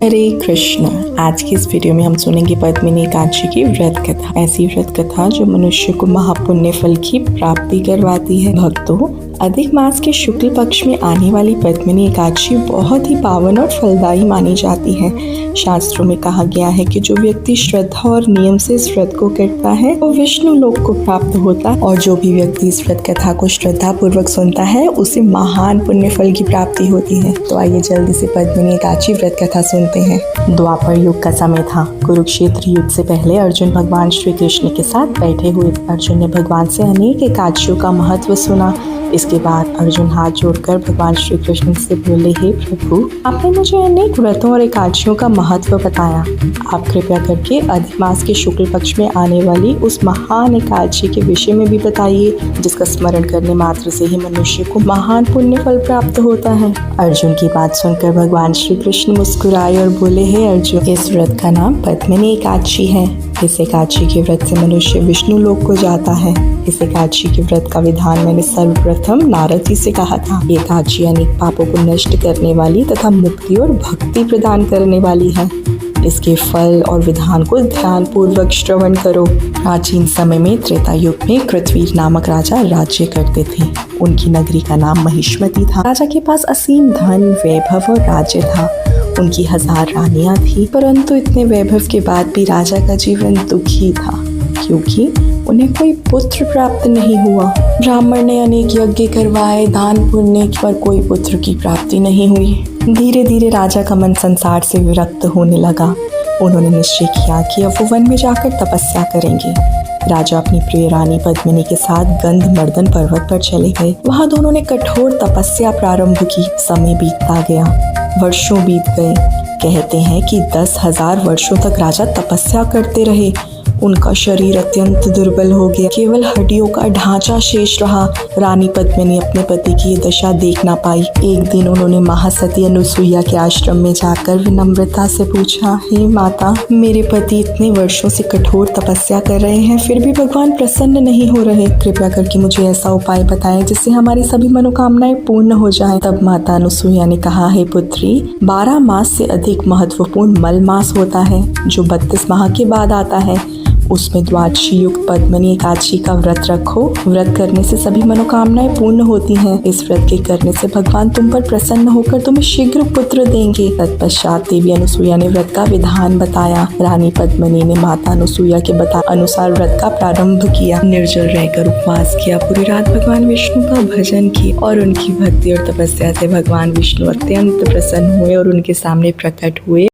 हरे कृष्ण। आज की इस वीडियो में हम सुनेंगे पद्मिनी एकादशी की व्रत कथा। ऐसी व्रत कथा जो मनुष्य को महापुण्य फल की प्राप्ति करवाती है। भक्तों, अधिक मास के शुक्ल पक्ष में आने वाली पद्मिनी एकादशी बहुत ही पावन और फलदायी मानी जाती है। शास्त्रों में कहा गया है कि जो व्यक्ति श्रद्धा और नियम से इस व्रत को करता है वो विष्णु लोक को प्राप्त होता है, और जो भी व्यक्ति इस व्रत कथा को श्रद्धा पूर्वक सुनता है उसे महान पुण्य फल की प्राप्ति होती है। तो आइए जल्दी से पद्मिनी एकादशी व्रत कथा सुनते हैं। द्वापर युग का समय था। कुरुक्षेत्र युद्ध से पहले अर्जुन भगवान श्री कृष्ण के साथ बैठे हुए। अर्जुन ने भगवान से अनेक एकादशियों का महत्व सुना। इसके बाद अर्जुन हाथ जोड़कर भगवान श्री कृष्ण से बोले, हे प्रभु, आपने मुझे अनेक व्रतों और एकादशियों का महत्व बताया। आप कृपया करके अधिक मास के शुक्ल पक्ष में आने वाली उस महान एकादशी के विषय में भी बताइए, जिसका स्मरण करने मात्र से ही मनुष्य को महान पुण्य फल प्राप्त होता है। अर्जुन की बात सुनकर भगवान श्री कृष्ण मुस्कुराए और बोले, हे अर्जुन, इस व्रत का नाम पद्मिनी एकादशी है। इस एकादशी के व्रत से मनुष्य विष्णु लोक को जाता है। इस एकादशी के व्रत का विधान मैंने सर्वप्रथम नारद जी से कहा था। ये एकादशी अनेक पापों को नष्ट करने वाली तथा मुक्ति और भक्ति प्रदान करने वाली है। इसके फल और विधान को ध्यान पूर्वक श्रवण करो। प्राचीन समय में त्रेता युग में कृतवीर नामक राजा राज्य करते थे। उनकी नगरी का नाम महिष्मती था। राजा के पास असीम धन, वैभव और राज्य था। उनकी 1000 रानियां थी, परंतु इतने वैभव के बाद भी राजा का जीवन दुखी था, क्योंकि उन्हें कोई पुत्र प्राप्त नहीं हुआ। ब्राह्मण ने अनेक यज्ञ करवाए, दान पुण्य, पर कोई पुत्र की प्राप्ति नहीं हुई। धीरे धीरे राजा का मन संसार से विरक्त होने लगा। उन्होंने निश्चय किया कि अब वो वन में जाकर तपस्या करेंगे। राजा अपनी प्रिय रानी पद्मिनी के साथ गंधमर्दन पर्वत पर चले गए। वहां दोनों ने कठोर तपस्या प्रारंभ की। समय बीतता गया, वर्षों बीत गए। कहते हैं कि 10,000 वर्षों तक राजा तपस्या करते रहे। उनका शरीर अत्यंत दुर्बल हो गया, केवल हड्डियों का ढांचा शेष रहा। रानी पद्मिनी अपने पति की ये दशा देख ना पाई। एक दिन उन्होंने महासती अनुसुईया के आश्रम में जाकर विनम्रता से पूछा, हे माता, मेरे पति इतने वर्षों से कठोर तपस्या कर रहे हैं, फिर भी भगवान प्रसन्न नहीं हो रहे। कृपया करके मुझे ऐसा उपाय बताएं जिससे हमारी सभी मनोकामनाएं पूर्ण हो जाएं। तब माता अनुसुईया ने कहा, हे पुत्री, 12 मास से अधिक महत्वपूर्ण मल मास होता है, जो 32 माह के बाद आता है। उसमें द्वादशी युक्त पद्मिनी एकादशी का व्रत रखो। व्रत करने से सभी मनोकामनाएं पूर्ण होती हैं। इस व्रत के करने से भगवान तुम पर प्रसन्न होकर तुम्हें शीघ्र पुत्र देंगे। तत्पश्चात देवी अनुसुईया ने व्रत का विधान बताया। रानी पद्मिनी ने माता अनुसुईया के अनुसार व्रत का प्रारंभ किया। निर्जल रहकर उपवास किया। पूरी रात भगवान विष्णु का भजन किया, और उनकी भक्ति और तपस्या से भगवान विष्णु अत्यंत प्रसन्न हुए और उनके सामने प्रकट हुए।